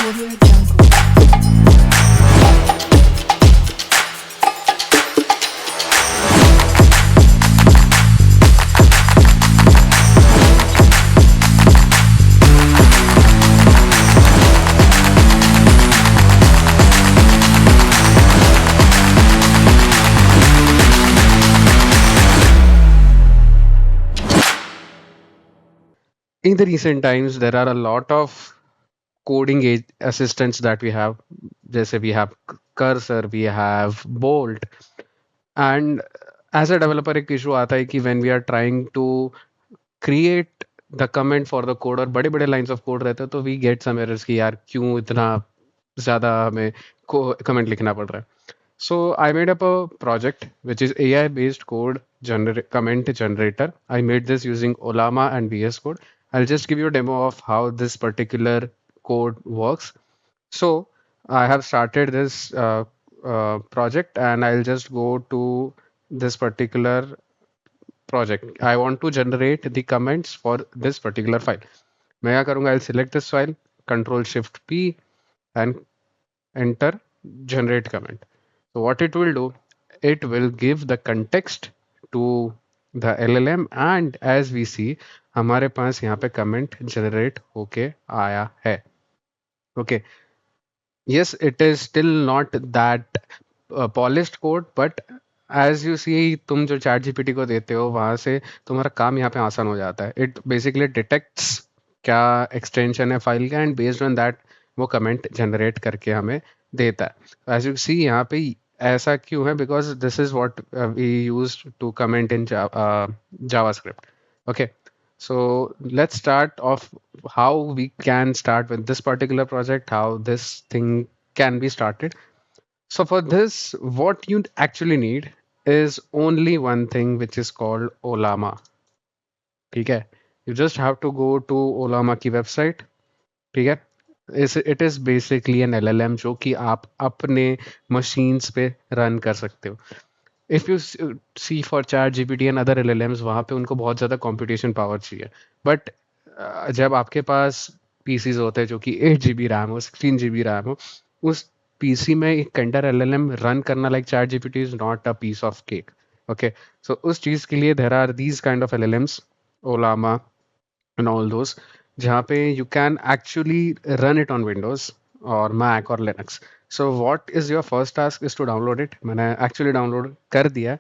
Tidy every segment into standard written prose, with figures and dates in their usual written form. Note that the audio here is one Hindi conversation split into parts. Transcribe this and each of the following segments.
Audio Jungle. In the recent times, there are a lot of coding assistants that we have. जैसे we have Cursor, we have Bolt, and as a developer एक issue आता है कि when we are trying to create the comment for the code और बड़े बड़े lines of code रहते हैं तो we get some errors कि यार क्यों इतना ज़्यादा हमें comment लिखना पड़ रहा है. So I made up a project which is AI based code comment generator. I made this using Olama and VS Code. I'll just give you a demo of how this particular code works. So I have started this project and I'll just go to this particular project. I want to generate the comments for this particular file. मैं क्या करूँगा? I'll select this file, Control Shift P and enter generate comment. So what it will do, it will give the context to the LLM and as we see हमारे पास यहाँ पे comment generate होके आया है. Okay. Yes, it is still not that polished code, but as you see तुम जो चैट जीपीटी को देते हो वहां से तुम्हारा काम यहाँ पे आसान हो जाता है. It basically detects क्या एक्सटेंशन है फाइल का एंड बेस्ड ऑन दैट वो कमेंट जनरेट करके हमें देता है. एज यू सी यहाँ पे ऐसा क्यों है? Because this is what we use to comment in JavaScript. Okay, so let's start off how we can start with this particular project, how this thing can be started. So for this, what you actually need is only one thing which is called Olama. ठीक है, you just have to go to Olama की website. ठीक है, it is basically an LLM जो कि आप अपने मशीन्स पे रन कर सकते हो. If you see for ChatGPT and other LLMs, वहाँ पे उनको बहुत ज़्यादा कंप्यूटेशन पावर चाहिए. बट जब आपके पास पीसीज होते हैं जो कि 8 GB रैम हो, 16 GB रैम हो, उस पीसी में एक कंटर LLM रन करना like chat GPT is not a piece of cake. Okay, so उस चीज़ के लिए there are these kind of LLMs, Ollama and all those, जहाँ पे you can actually run it on Windows or Mac or Linux. So what is your first task is to download it. मैंने actually download कर दिया है.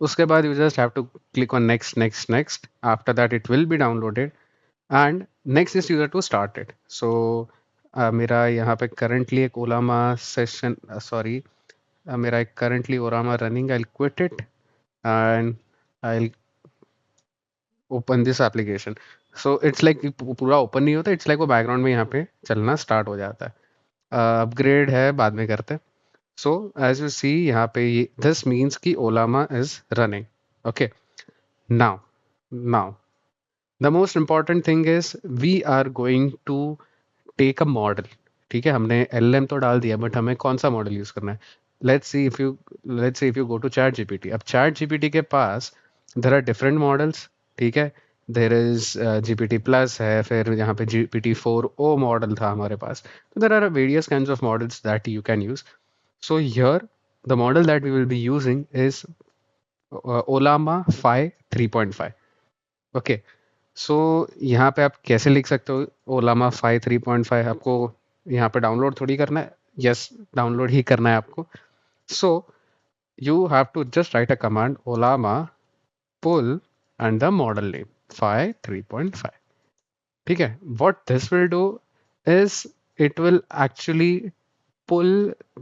उसके बाद you just have to click on next, next, next. After that it will be downloaded and next is user to start it. So मेरा यहाँ पे currently एक Olama session, sorry, मेरा एक currently Olama running. I'll quit it and I'll open this application. So it's like पूरा ओपन नहीं होता, इट्स लाइक वो बैकग्राउंड में यहाँ पे चलना स्टार्ट हो जाता है. अपग्रेड है बाद में करते हैं. सो एज यू सी यहाँ पे दिस मीन्स कि Ollama is running. Okay, now now the most important thing is we are going to take a model. ठीक है, हमने LLM तो डाल दिया बट हमें कौन सा मॉडल यूज करना है? Let's see if you go to ChatGPT. अब चैट जीपीटी के पास देर आर डिफरेंट मॉडल्स. ठीक है, देर इज जीपीटी प्लस है, फिर यहाँ पे GPT-4o मॉडल था हमारे पास. तो there are various kinds of models that you can use. So here the model that we will be using is Ollama 3.5. Okay, so यहाँ पे आप कैसे लिख सकते हो ओलामा 3.5? आपको यहाँ पे डाउनलोड थोड़ी करना है. यस, डाउनलोड ही करना है आपको. So you have to just write a command Ollama pull and the model name 3.5. ठीक है, what this will do is it will actually pull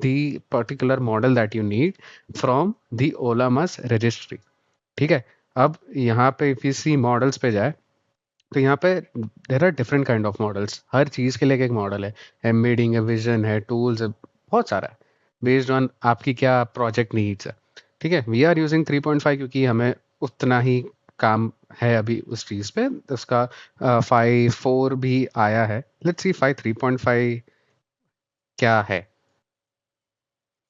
the particular model that you need from the Olama's registry. ठीक है, अब यहाँ पे if you see models पे जाए तो यहाँ पे there are different kind of models. हर चीज़ के लिए एक मॉडल है. एम्बेडिंग है, विजन है, टूल्स है, बहुत सारा है बेस्ड ऑन आपकी क्या प्रोजेक्ट नीड्स है. ठीक है, वी आर यूजिंग 3.5 क्योंकि हमें उतना ही काम है अभी उस चीज़ पे. उसका 5.4 भी आया है. लेट्स सी 3.5 क्या है.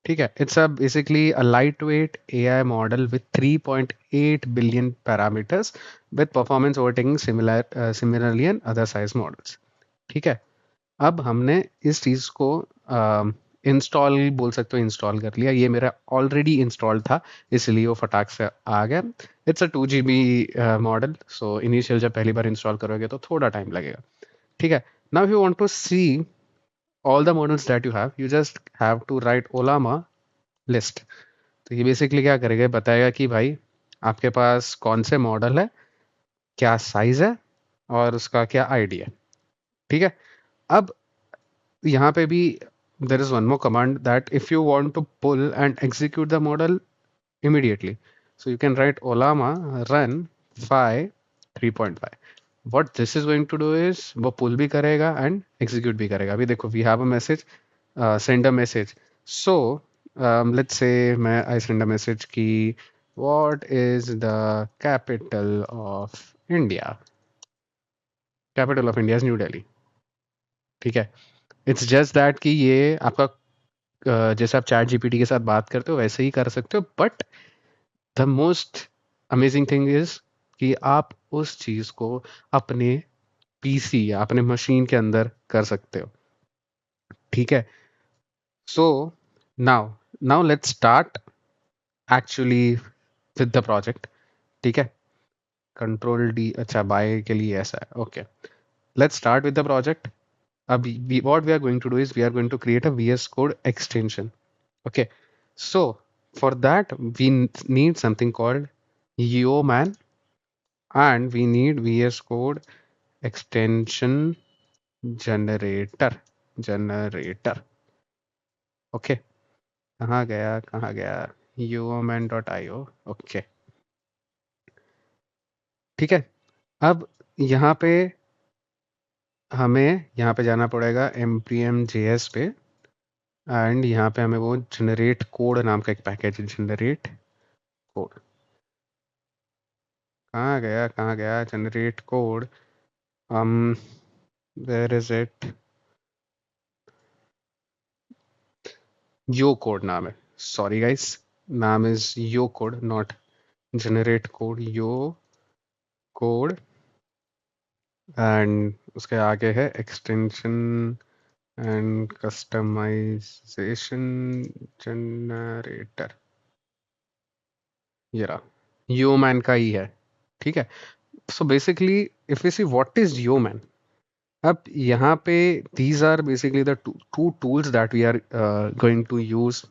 ठीक है, it's a basically a light weight AI model with 3.8 billion parameters with performance overtaking similarly and other size models. ठीक है, अब हमने इस चीज़ को इंस्टॉल बोल सकते हो, इंस्टॉल कर लिया। ये मेरा ऑलरेडी इंस्टॉल था, इसलिए वो फटाक से आ गया। It's a 2 GB model, so initial जब पहली बार इंस्टॉल करोगे तो थोड़ा टाइम लगेगा। ठीक है, now if you want to see all the models that you just have to write Ollama list. तो ये बेसिकली क्या करेगा, बताएगा कि भाई आपके पास कौन से मॉडल है, क्या साइज है और उसका क्या आईडी है। ठीक है, अब यहाँ पे भी there is one more command that if you want to pull and execute the model immediately, so you can write olama run phi 3.5. what this is going to do is वो pull भी करेगा and execute भी करेगा। अभी देखो we have a message, send a message, so let's say I send a message कि what is the capital of India? capital of India is New Delhi। ठीक है, इट्स जस्ट दैट कि ये आपका जैसे आप चैट जीपीटी के साथ बात करते हो वैसे ही कर सकते हो, but the most amazing thing is कि आप उस चीज को अपने पीसी या अपने मशीन के अंदर कर सकते हो। ठीक है, so now now let's start actually with the project. ठीक है, कंट्रोल डी, अच्छा बाय के लिए ऐसा है, okay. Let's start with the project. अब what we are going to do is we are going to create a VS Code extension. Okay, so for that we need something called Yeoman, and we need VS Code extension generator. Okay, कहाँ गया yeoman.io। okay, ठीक है, अब यहाँ पे हमें यहाँ पे जाना पड़ेगा npm js पे, एंड यहाँ पे हमें वो जनरेट कोड नाम का एक पैकेज, जनरेट कोड। कहाँ गया generate code? um where is it? Yo code नाम है, सॉरी गाइस, नाम is yo code, not generate code, yo code. And उसके आगे है एक्सटेंशन एंड कस्टमाइजेशन जनरेटर, ये रहा, यो मैन का ही है। ठीक है, so basically if you see what is yo man, अब यहाँ पे these are basically the two tools that we are going to use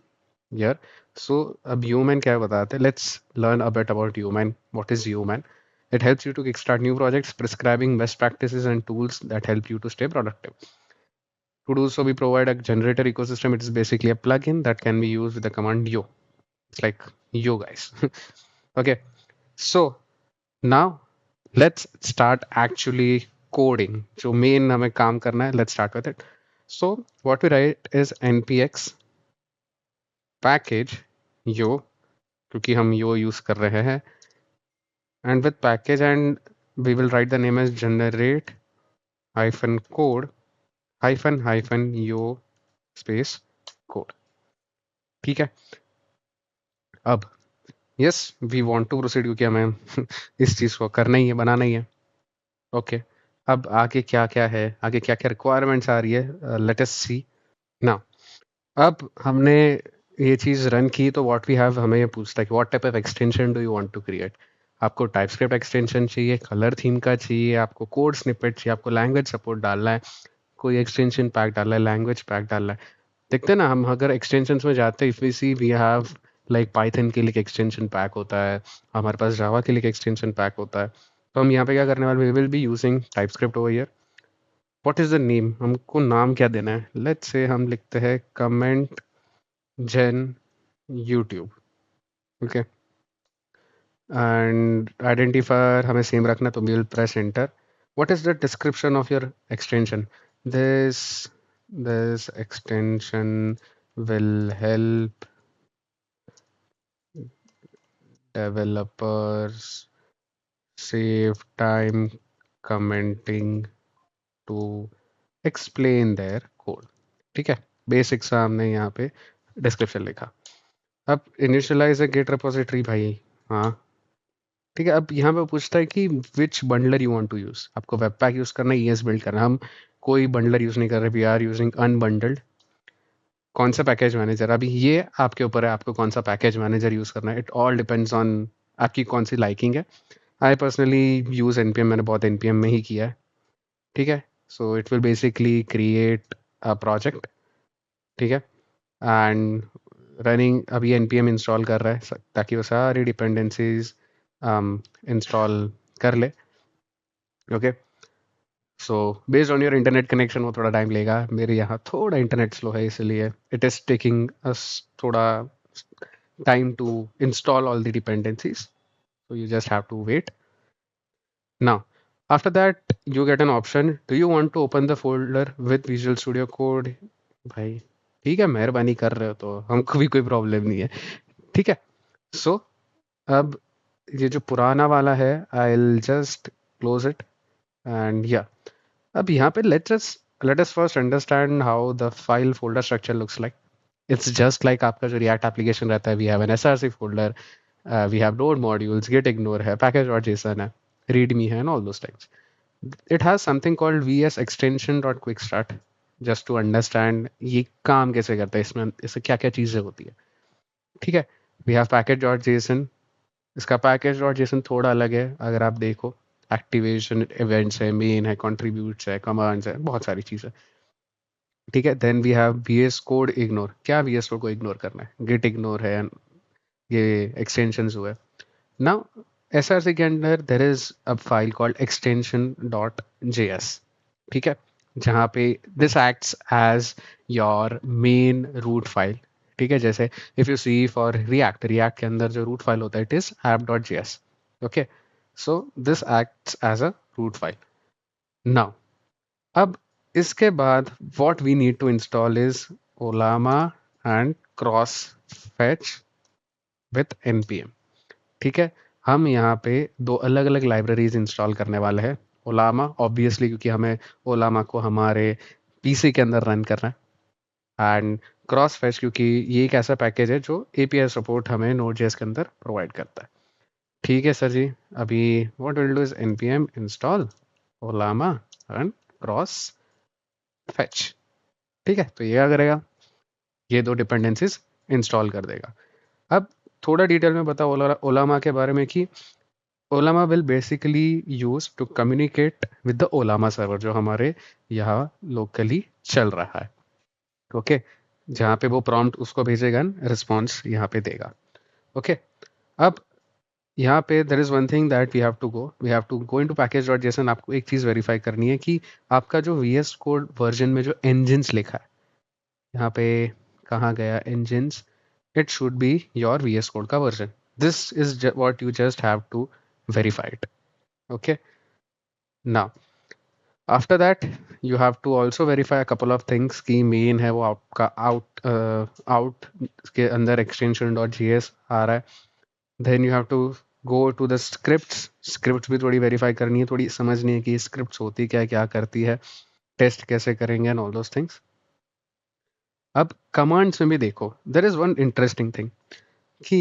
here. So अब Uman क्या बताते हैं? Let's learn a bit about Uman. What is Uman? It helps you to kickstart new projects, prescribing best practices and tools that help you to stay productive. To do so, we provide a generator ecosystem. It is basically a plugin that can be used with the command yo. It's like yo guys. Okay, so now let's start actually coding. जो main हमें काम करना है, let's start with it. So what we write is npx package yo, क्योंकि हम yo use कर रहे हैं, and with package and we will write the name as generate hyphen code hyphen yo space code। ठीक है, अब yes we want to proceed क्योंकि हमें इस चीज़ को करना ही है, बनाना ही है। ओके, अब आगे क्या क्या है, आगे क्या क्या रिक्वायरमेंट्स आ रही है, लेट अस सी नाउ। अब हमने ये चीज़ रन की तो व्हाट वी हैव, हमें ये पूछता है कि what type of extension do you want to create. आपको टाइपस्क्रिप्ट एक्सटेंशन चाहिए, कलर थीम का चाहिए, आपको कोड स्निपेट चाहिए, आपको लैंग्वेज सपोर्ट डालना है, कोई एक्सटेंशन पैक डालना है, लैंग्वेज पैक डालना है। देखते हैं ना, हम अगर एक्सटेंशन में जाते हैं, if we see we have like Python के लिए एक्सटेंशन पैक होता है, हमारे पास जावा के लिए एक्सटेंशन पैक होता है। तो हम यहाँ पे क्या करने वाले, we will be using TypeScript over here. What is the name, हमको नाम क्या देना है? लेट्स से हम लिखते हैं comment gen YouTube. Okay, and identifier हमें सेम रखना, तो we will press enter. What is the description of your extension? This this extension will help developers save time commenting to explain their code। ठीक है, बेसिक सा हमने यहाँ पे डिस्क्रिप्शन लिखा। अब इनिशियलाइज ए गेट रिपोजिटरी, भाई हाँ ठीक है। अब यहाँ पे पूछता है कि which bundler you want to use, आपको वेब पैक यूज करना है, ES बिल्ड करना है। हम कोई बंडलर यूज़ नहीं कर रहे, वी आर यूजिंग अनबंडल्ड। कौन सा पैकेज मैनेजर, अभी ये आपके ऊपर है, आपको कौन सा पैकेज मैनेजर यूज़ करना है। इट ऑल डिपेंड्स ऑन आपकी कौन सी लाइकिंग है। आई पर्सनली यूज़ एनपीएम, मैंने बहुत एनपीएम में ही किया है। ठीक है, so it will basically create a project. ठीक है, एंड रनिंग अभी एनपीएम इंस्टॉल कर रहा है ताकि वो सारी डिपेंडेंसीज इंस्टॉल कर ले। Okay, so based on your internet connection वो थोड़ा टाइम लेगा। मेरे यहाँ थोड़ा इंटरनेट स्लो है, इसलिए इट इज़ टेकिंग अस थोड़ा time to install all the dependencies. So you just have to wait. Now, after that, you get an option. Do you want to open the folder with Visual Studio Code? भाई ठीक है, मेहरबानी कर रहे हो तो हमको भी कोई प्रॉब्लम नहीं है। ठीक है, सो अब ये जो पुराना वाला है, आई will just close it and या अब यहाँ पे let us first understand how the file folder structure looks like. It's just like आपका जो React application रहता है, we have an src folder, we have node modules, git ignore है, package.json है, readme है, and all those things. It has something called vs extension.quickstart just to understand ये काम कैसे करता है, इसमें इससे क्या क्या चीज़ें होती है। ठीक है, we have package.json, इसका package.json थोड़ा अलग है। अगर आप देखो, एक्टिवेशन इवेंट्स है, मेन है, कॉन्ट्रीब्यूट्स है, कमांड्स है, बहुत सारी चीज़ें। ठीक है, then we have VS code ignore. क्या VS कोड को इग्नोर करना है, गिट इग्नोर है, ये एक्सटेंशंस हुए। नाउ SRC के अंदर there is a file called extension.js। ठीक है, जहाँ पे this acts as your main root file. ठीक है, जैसे if you see for React के अंदर जो रूट फाइल होता है it is app.js। Okay, so this acts as a root file. Now अब इसके बाद what we need to install is Olama and Crossfetch with npm। ठीक है, हम यहाँ पे दो अलग अलग लाइब्रेरीज इंस्टॉल करने वाले हैं। ओलामा ऑब्वियसली, क्योंकि हमें ओलामा को हमारे पीसी के अंदर रन करना है, एंड क्रॉसफेच क्योंकि ये एक ऐसा पैकेज है जो एपीआई सपोर्ट हमें नोड.जेएस के अंदर प्रोवाइड करता है। ठीक है सर जी, अभी what will do is npm install Ollama and cross fetch. ठीक है, तो ये क्या करेगा, ये दो डिपेंडेंसीज इंस्टॉल कर देगा। अब थोड़ा डिटेल में बताओ ओलामा के बारे में कि Ollama will basically use to communicate with the Ollama server जो हमारे यहाँ लोकली चल रहा है। ओके, जहाँ पे वो प्रॉम्प्ट उसको भेजेगा, रिस्पॉन्स यहाँ पे देगा। ओके, अब यहाँ पे there is one thing that we have to go into पैकेज.json। आपको एक चीज़ वेरीफाई करनी है कि आपका जो VS कोड वर्जन में जो engines लिखा है, यहाँ पे कहाँ गया engines, it should be your VS Code का version. This is what you just have to verify it. Okay. Now, after that, you have to also verify a couple of things कि main है वो आपका out के अंदर extension.js आ रहा है। Then you have to go to the scripts. Scripts भी थोड़ी verify करनी है, थोड़ी समझनी है कि scripts होती क्या है, क्या करती है, टेस्ट कैसे करेंगे and all those things. अब कमांड्स में भी देखो, there is one interesting thing कि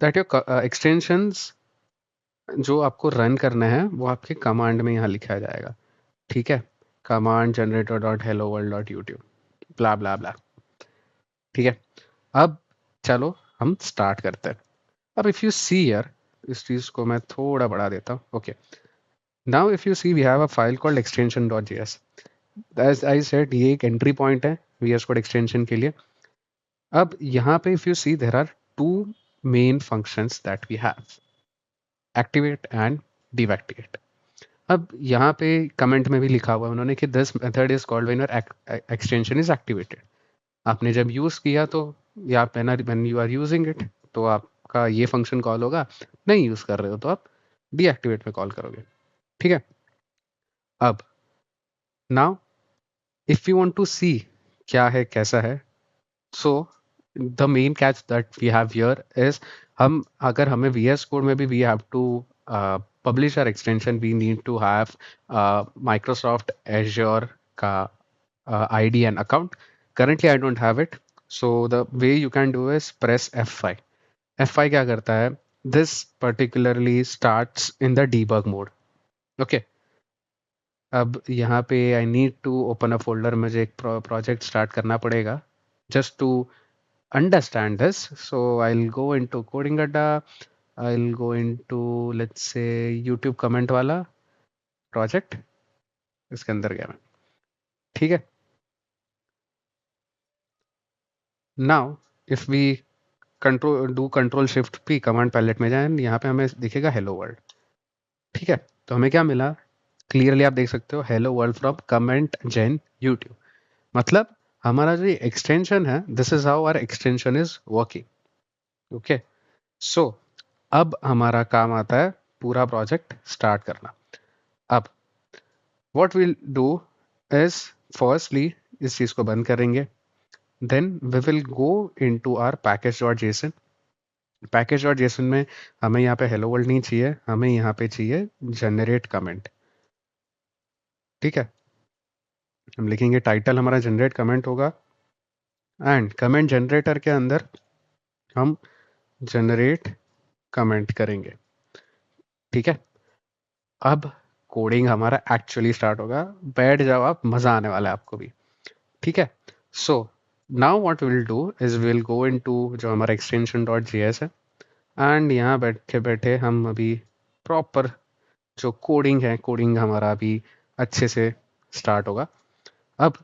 दैट योर एक्सटेंशंस जो आपको रन करना है वो आपके कमांड में यहाँ लिखा जाएगा। ठीक है, command generator dot hello world dot YouTube blah blah blah. ठीक है, अब चलो हम स्टार्ट करते हैं। अब इफ यू सी हियर, इस चीज को मैं थोड़ा बढ़ा देता हूँ। Okay, now if you see we have a file called extension.js। As I said, ये एक एंट्री पॉइंट है VS कोड एक्सटेंशन के लिए। अब यहाँ पे if you see there are two main functions that we have, activate and deactivate. अब यहाँ पे कमेंट में भी लिखा हुआ है उन्होंने कि this method is called when your extension is activated. आपने जब यूज़ किया तो, या when you are using it तो आपका ये फंक्शन कॉल होगा, नहीं यूज़ कर रहे हो तो आप डीएक्टिवेट में कॉल करोगे। ठीक है, अब now if you want to see क्या है कैसा है, so the main catch that we have here is, हम अगर हमें VS कोड में भी we have to publish our extension, we need to have Microsoft Azure का ID and account. Currently I don't have it, so the way you can do is press F5। F5 क्या करता है, this particularly starts in the debug mode। okay, अब यहाँ पे I need to open a folder, मुझे एक प्रोजेक्ट स्टार्ट करना पड़ेगा just to understand this. So I'll go into coding adda, I'll go into let's say YouTube comment वाला प्रोजेक्ट, इसके अंदर गया मैं। ठीक है, now if we control shift P command palette में जाएं, यहाँ पे हमें दिखेगा हेलो वर्ल्ड। ठीक है, तो हमें क्या मिला, क्लियरली आप देख सकते हो, hello world from comment gen YouTube. मतलब हमारा जो एक्सटेंशन है, this is how our extension is working. Okay, so अब हमारा काम आता है पूरा प्रोजेक्ट स्टार्ट करना। अब what we'll do is firstly इस चीज को बंद करेंगे, then we will go into our package.json। package.json में हमें यहाँ पे hello world नहीं चाहिए, हमें यहाँ पे चाहिए generate comment। ठीक है, हम लिखेंगे टाइटल हमारा generate comment होगा, एंड कमेंट जनरेटर के अंदर हम generate comment करेंगे। ठीक है, अब कोडिंग हमारा एक्चुअली स्टार्ट होगा, बैठ जाओ आप, मजा आने वाला है आपको भी। ठीक है, सो now what will do is will go into जो हमारा एक्सटेंशन डॉट जेएस है, एंड यहाँ बैठे बैठे हम अभी प्रॉपर जो कोडिंग है, कोडिंग हमारा अभी अच्छे से स्टार्ट होगा। अब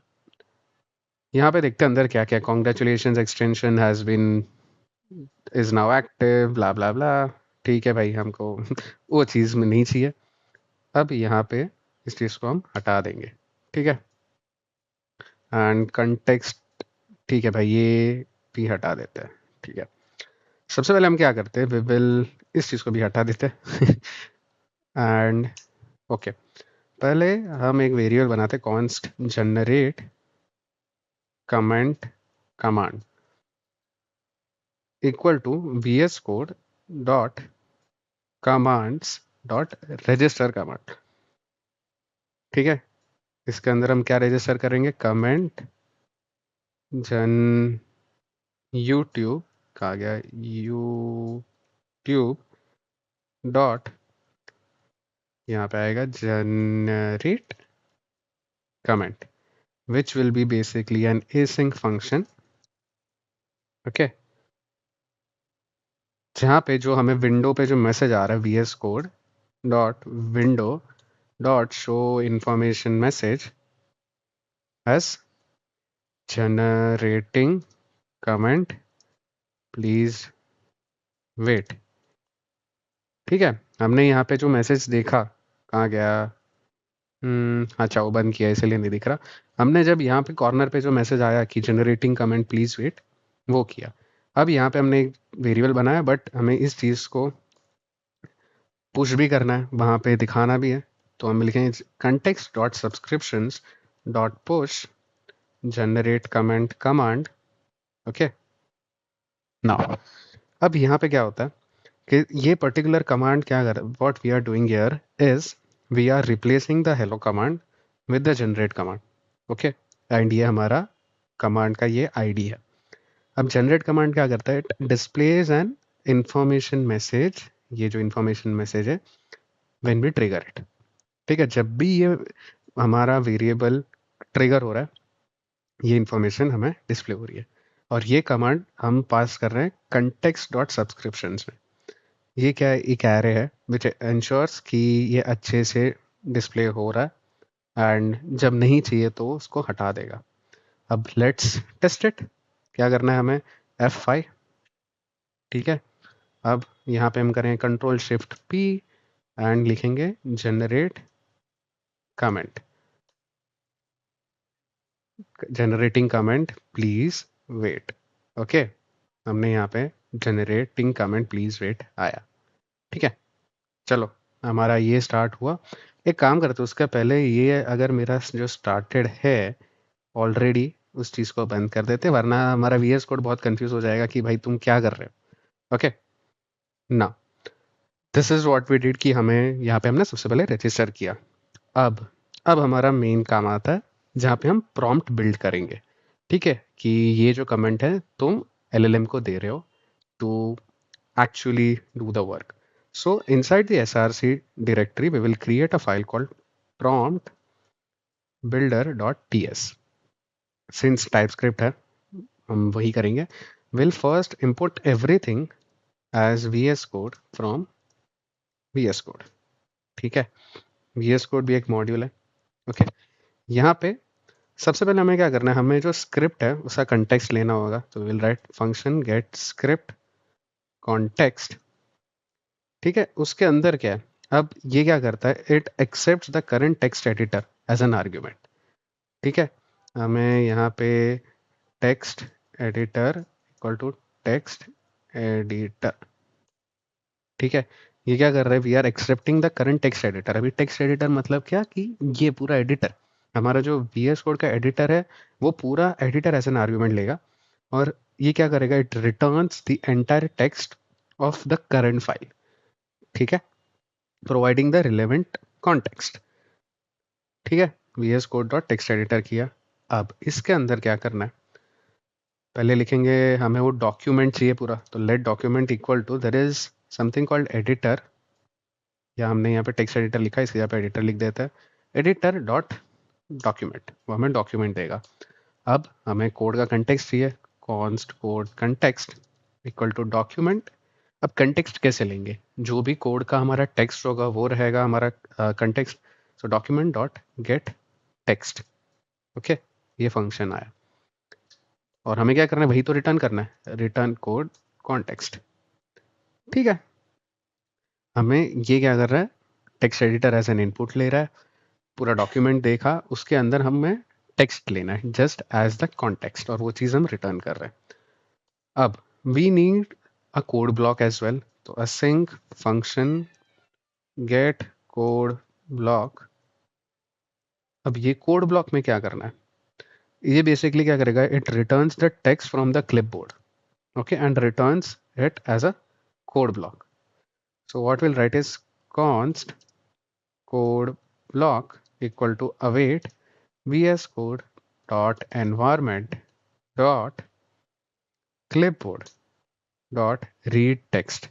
यहाँ पे देखते हैं अंदर क्या क्या, congratulation extension has been is now active blah blah blah. ठीक है भाई, हमको वो चीज़ में नहीं चाहिए। अब यहाँ पे इस चीज़ को हम हटा देंगे। ठीक है, एंड कंटेक्स्ट, ठीक है भाई, ये भी हटा देते हैं। ठीक है, सबसे पहले हम क्या करते हैं, वी विल इस चीज़ को भी हटा देते हैं एंड ओके, पहले हम एक वेरिएबल बनाते हैं, const generate comment command equal to VS code dot commands dot register command. ठीक है, इसके अंदर हम क्या रजिस्टर करेंगे, कमेंट जन यूट्यूब, कहा गया यूट्यूब डॉट, यहाँ पे आएगा generate comment which will be basically an async function। Okay, जहाँ पे जो हमें विंडो पे जो मैसेज आ रहा है, VS code dot window dot show information message as generating comment please wait. ठीक है, हमने यहाँ पे जो मैसेज देखा, कहाँ गया, अच्छा वो बंद किया इसलिए नहीं दिख रहा। हमने जब यहाँ पे कॉर्नर पे जो मैसेज आया कि जनरेटिंग कमेंट प्लीज वेट, वो किया। अब यहाँ पे हमने एक वेरिएबल बनाया, बट हमें इस चीज़ को पुश भी करना है, वहाँ पे दिखाना भी है, तो हम लिखेंगे context dot subscriptions dot push generate comment command. Okay, now अब यहाँ पे क्या होता है कि ये पर्टिकुलर कमांड क्या कर, what we are doing here is we are replacing the hello command with the generate command. Okay, and ये हमारा कमांड का ये आईडी है। अब जनरेट कमांड क्या करता है, it displays an information message, ये जो इंफॉर्मेशन मैसेज है, व्हेन वी ट्रिगर इट। ठीक है, जब भी ये हमारा वेरिएबल ट्रिगर हो रहा है, ये इंफॉर्मेशन हमें डिस्प्ले हो रही है, और ये कमांड हम पास कर रहे हैं कंटेक्स्ट डॉट सब्सक्रिप्शंस में। ये क्या है, एक एरे है विच इंश्योर्स कि ये अच्छे से डिस्प्ले हो रहा है, एंड जब नहीं चाहिए तो उसको हटा देगा। अब लेट्स टेस्ट इट, क्या करना है हमें, F5। ठीक है, अब यहाँ पे हम करें कंट्रोल शिफ्ट P एंड लिखेंगे generate comment, generating comment please wait. Okay, हमने यहाँ पे जनरेटिंग कमेंट प्लीज वेट आया। ठीक है, चलो हमारा ये स्टार्ट हुआ। एक काम करते, उसका पहले ये अगर मेरा जो स्टार्टेड है ऑलरेडी, उस चीज़ को बंद कर देते, वरना हमारा VS कोड बहुत कंफ्यूज हो जाएगा कि भाई तुम क्या कर रहे हो। ओके, ना this is what we did कि हमें यहाँ पे हमने सबसे पहले रजिस्टर किया। अब अब हमारा मेन काम आता है जहाँ पे हम प्रॉम्प्ट बिल्ड करेंगे। ठीक है, कि ये जो कमेंट है तुम LLM को दे रहे हो to actually do the work. So inside the src directory, we will create a file called prompt builder.ts, since TypeScript है हम वही करेंगे, will first import everything as VS code from VS code. ठीक है, VS कोड भी एक मॉड्यूल है। ओके, यहाँ पे सबसे पहले हमें क्या करना है, हमें जो स्क्रिप्ट है उसका कंटेक्स्ट लेना होगा। तो will write function get script context. ठीक है, उसके अंदर क्या है, अब ये क्या करता है, it accept the current text editor as an argument. ठीक है, हमें यहाँ पे text editor equal to text editor. ठीक है, ये क्या कर रहा है, we are accepting the current text editor. अभी टेक्स्ट एडिटर मतलब क्या, कि ये पूरा एडिटर, हमारा जो VS कोड का एडिटर है वो पूरा एडिटर एज एन आर्ग्यूमेंट लेगा, और ये क्या करेगा, it returns the entire text of the current file. ठीक है, प्रोवाइडिंग द रिलेवेंट कॉन्टेक्स्ट। ठीक है, VS code dot text editor किया। अब इसके अंदर क्या करना है, पहले लिखेंगे, हमें वो डॉक्यूमेंट चाहिए पूरा, तो let document equal to there is something called editor, या हमने यहाँ पे टेक्स्ट एडिटर लिखा है इसलिए यहाँ पे एडिटर लिख देता है, एडिटर डॉट डॉक्यूमेंट, वो हमें डॉक्यूमेंट देगा। अब हमें कोड का कंटेक्स्ट चाहिए, const code context equal to document. अब कंटेक्स्ट कैसे लेंगे, जो भी कोड का हमारा टेक्स्ट होगा वो रहेगा हमारा context. So document dot get text. Okay, ये फंक्शन आया, और हमें क्या करना है, वही तो रिटर्न करना है, रिटर्न कोड कॉन्टेक्स्ट। ठीक है, हमें ये क्या कर रहा है, text editor as an input ले रहा है, पूरा डॉक्यूमेंट देखा, उसके अंदर हमें टेक्स्ट लेना है जस्ट एज द कॉन्टेक्स्ट, और वो चीज़ हम रिटर्न कर रहे हैं। अब we need a code block as well, तो async function get code block. अब ये कोड ब्लॉक में क्या करना है, ये बेसिकली क्या करेगा, it returns the text from the clipboard, okay, and returns it as a code block. So what we'll write is const code block equal to await VS Code dot environment dot clipboard dot read text।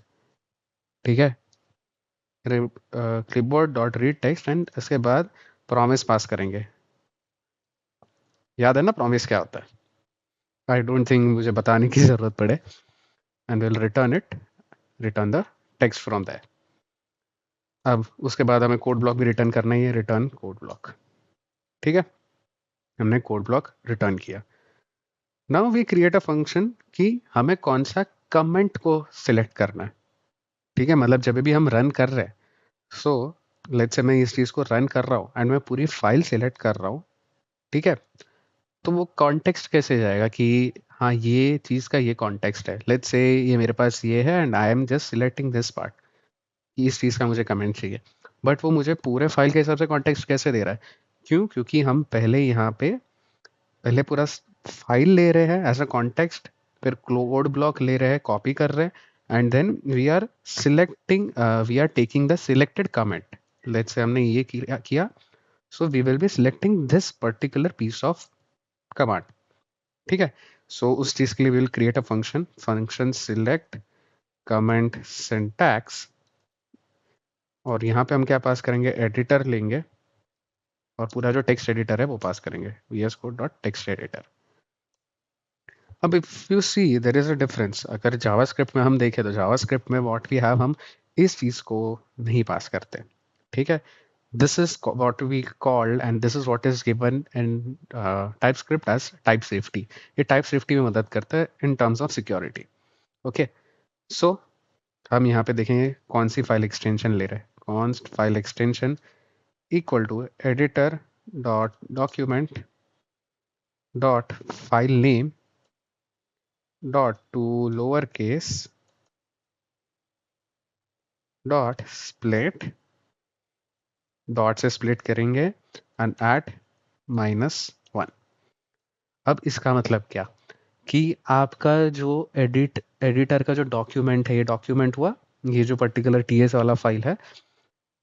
ठीक है, clipboard dot read text, and इसके बाद प्रॉमिस पास करेंगे। याद है ना प्रॉमिस क्या होता है, आई डोंट थिंक मुझे बताने की जरूरत पड़े। And will return it, return the text from that. अब उसके बाद हमें कोड ब्लॉक भी रिटर्न करना ही है, रिटर्न कोड ब्लॉक। ठीक है, हमने कोड ब्लॉक रिटर्न किया। Now we create a function कि हमें कौन सा कमेंट को सिलेक्ट करना है। ठीक है, मतलब जब भी हम रन कर रहे हैं, सो लेट्स से मैं इस चीज़ को रन कर रहा हूँ एंड मैं पूरी फाइल सिलेक्ट कर रहा हूँ। ठीक है, तो वो कॉन्टेक्स्ट कैसे जाएगा कि हाँ ये चीज़ का ये कॉन्टेक्स्ट है, लेट्स से ये मेरे पास ये है and I am just selecting this part, इस चीज़ का मुझे कमेंट चाहिए, बट वो मुझे पूरे फाइल के हिसाब से कॉन्टेक्स्ट कैसे दे रहा है, क्यों, क्योंकि हम पहले यहाँ पे पहले पूरा फाइल ले रहे हैं एज अ कॉन्टेक्स्ट, फिर कोड ब्लॉक ले रहे हैं, कॉपी कर रहे हैं, and then we are selecting, we are taking the selected comment. Let's say हमने ये किया, so we will be selecting this particular piece of command. ठीक है, सो उस चीज के लिए will create a function, function select comment syntax, और यहाँ पे हम क्या पास करेंगे, एडिटर लेंगे, और पूरा जो टेक्स्ट एडिटर है वो पास करेंगे, VS Code dot text editor. अब if you see there is a difference, अगर जावास्क्रिप्ट में हम देखें तो जावास्क्रिप्ट में व्हाट वी हैव, हम इस चीज को नहीं पास करते। ठीक है, this is what we called and this is what is given in TypeScript as type safety. ये टाइप सेफ्टी में मदद करता है in terms of security. Okay, so हम यहाँ पे देखेंगे कौन सी फाइल एक्सटेंशन ले रहे हैं, const file extension equal to editor dot document dot file name dot to lower case dot split, dot से स्प्लिट करेंगे एंड एट -1। अब इसका मतलब क्या, कि आपका जो एडिटर का जो डॉक्यूमेंट है, ये डॉक्यूमेंट हुआ, ये जो पर्टिकुलर TS वाला फाइल है,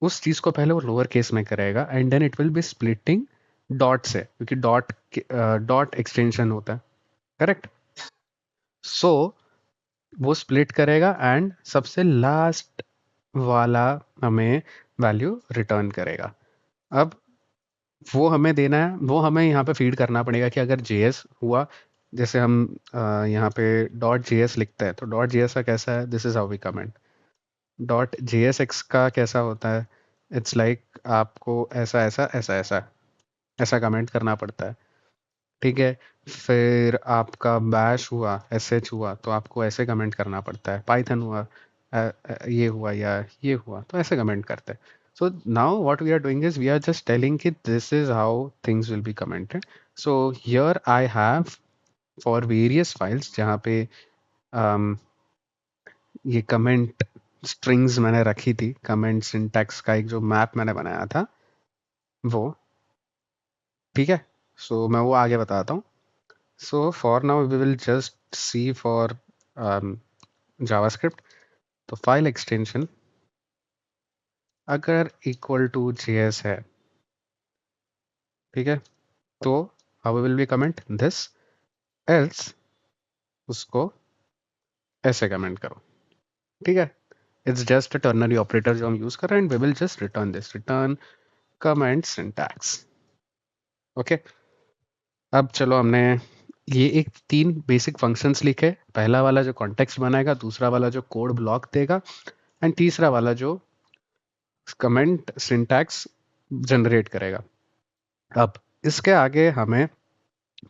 उस चीज को पहले वो लोअर केस में करेगा and then it will be splitting dot से, क्योंकि डॉट एक्सटेंशन होता है, करेक्ट। सो वो स्प्लिट करेगा एंड सबसे लास्ट वाला हमें वैल्यू रिटर्न करेगा। अब वो हमें देना है, वो हमें यहाँ पे फीड करना पड़ेगा कि अगर जेएस हुआ, जैसे हम यहाँ पे डॉट जेएस लिखते हैं, तो डॉट जेएस का कैसा है, this is how we comment. Dot JSX का कैसा होता है, इट्स लाइक आपको ऐसा ऐसा ऐसा ऐसा ऐसा कमेंट करना पड़ता है। ठीक है, फिर आपका बैश हुआ, एसएच हुआ, तो आपको ऐसे कमेंट करना पड़ता है। पाइथन हुआ, ये हुआ या ये हुआ, तो ऐसे कमेंट करते हैं। So now what we are doing is we are just telling कि this is how things will be commented. So here I have for various files जहाँ पे um, ये कमेंट स्ट्रिंग्स मैंने रखी थी, कमेंट सिंटैक्स का एक जो मैप मैंने बनाया था वो। ठीक है, सो मैं वो आगे बताता हूँ। So for now we will just see for um, JavaScript, तो फाइल एक्सटेंशन अगर इक्वल टू JS है, ठीक है, तो how will we comment this, else उसको ऐसे कमेंट करो। ठीक है, it's just a ternary operator जो हम यूज कर रहे हैं, and we will just return this, return comment syntax. Okay, अब चलो हमने ये एक 3 बेसिक फंक्शंस लिखे। पहला वाला जो कॉन्टेक्स्ट बनाएगा, दूसरा वाला जो कोड ब्लॉक देगा, एंड तीसरा वाला जो कमेंट सिंटैक्स जनरेट करेगा। अब इसके आगे हमें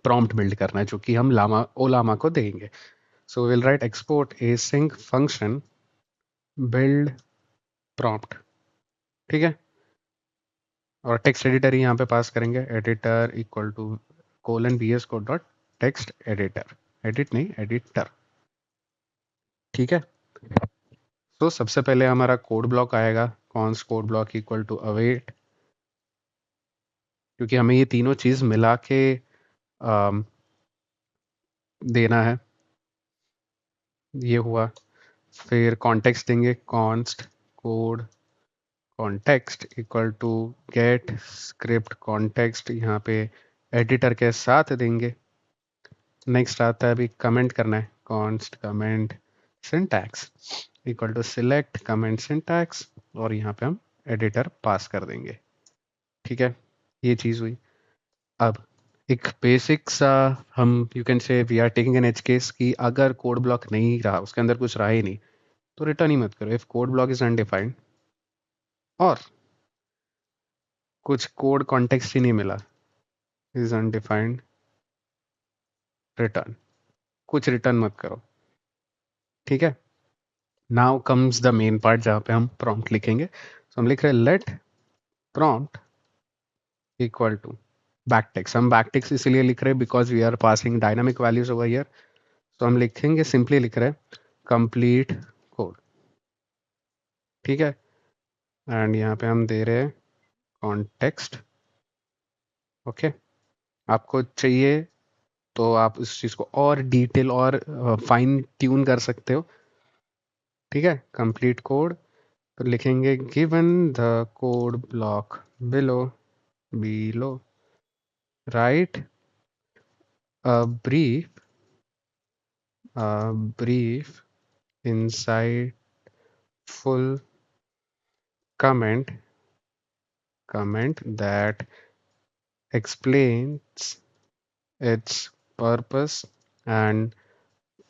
प्रॉम्प्ट बिल्ड करना है जो कि हम लामा ओलामा को देंगे। So will write export async function build prompt. ठीक है, और टेक्स्ट एडिटर ही यहाँ पे पास करेंगे, editor equal to colon bs code dot text editor, edit नहीं एडिटर। ठीक है, तो सबसे पहले हमारा कोड ब्लॉक आएगा, const code block equal to await, क्योंकि हमें ये तीनों चीज़ मिला के देना है। ये हुआ, फिर कॉन्टेक्स्ट देंगे, const code context equal to get script context, यहाँ पे एडिटर के साथ देंगे। नेक्स्ट आता है अभी कमेंट करना है, const comment syntax equal to select comment syntax, और यहाँ पे हम एडिटर पास कर देंगे। ठीक है, ये चीज़ हुई। अब एक बेसिक सा हम you can say we are taking an edge case कि अगर कोड ब्लॉक नहीं रहा, उसके अंदर कुछ रहा ही नहीं, तो रिटर्न ही मत करो। If code block is undefined और कुछ कोड कॉन्टेक्स्ट ही नहीं मिला, इज अनडिफाइंड, रिटर्न, कुछ रिटर्न मत करो। ठीक है, now comes the main part जहाँ पे हम प्रॉम्प्ट लिखेंगे। तो हम लिख रहे हैं let prompt equal to back text. हम बैक टेक्स्ट इसलिए लिख रहे हैं because we are passing dynamic values over here. तो हम लिखेंगे, सिंपली लिख रहे हैं कंप्लीट कोड। ठीक है, एंड यहाँ पे हम दे रहे हैं कॉन्टेक्स्ट। ओके, आपको चाहिए तो आप इस चीज़ को और डिटेल और फाइन ट्यून कर सकते हो। ठीक है, कंप्लीट कोड, तो लिखेंगे given the code block below below right a brief inside full comment that explains its purpose and